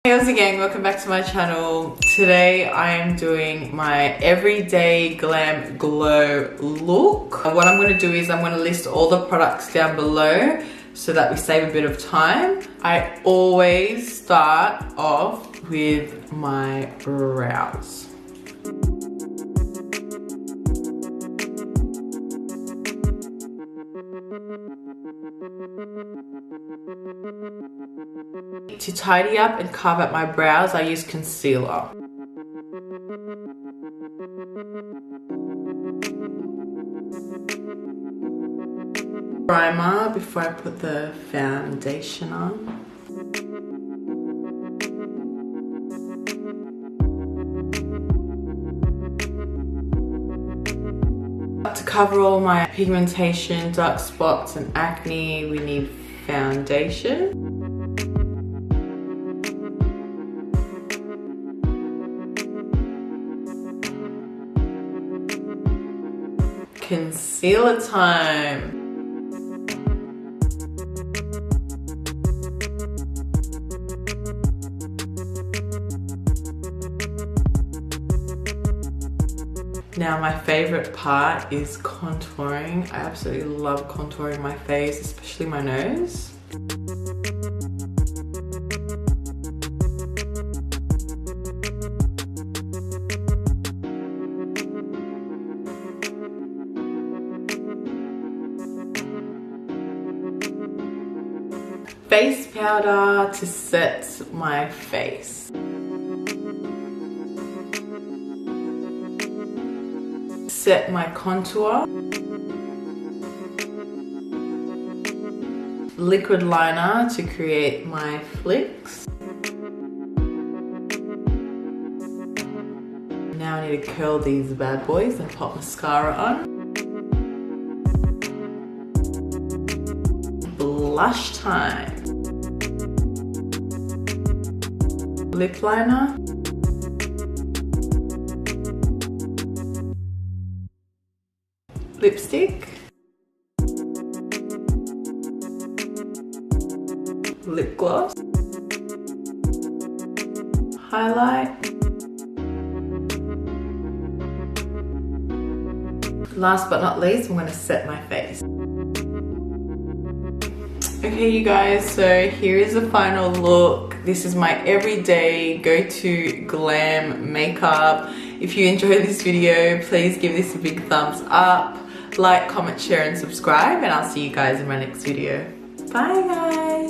Hey, how's it going? Welcome back to my channel. Today I am doing my everyday glam glow look. What I'm going to do is I'm going to list all the products down below so that we save a bit of time. I always start off with my brows. To tidy up and carve out my brows, I use concealer. Primer before I put the foundation on. To cover all my pigmentation, dark spots and acne, we need foundation. Concealer time. Now my favorite part is contouring. I absolutely love contouring my face, especially my nose. Face powder to set my face. Set my contour. Liquid liner to create my flicks. Now I need to curl these bad boys and pop mascara on. Blush time. Lip liner. Lipstick. Lip gloss. Highlight. Last but not least, I'm going to set my face. Okay you guys, so here is the final look. This is my everyday go-to glam makeup. If you enjoyed this video, please give this a big thumbs up. Like, comment, share and subscribe, and I'll see you guys in my next video. Bye guys!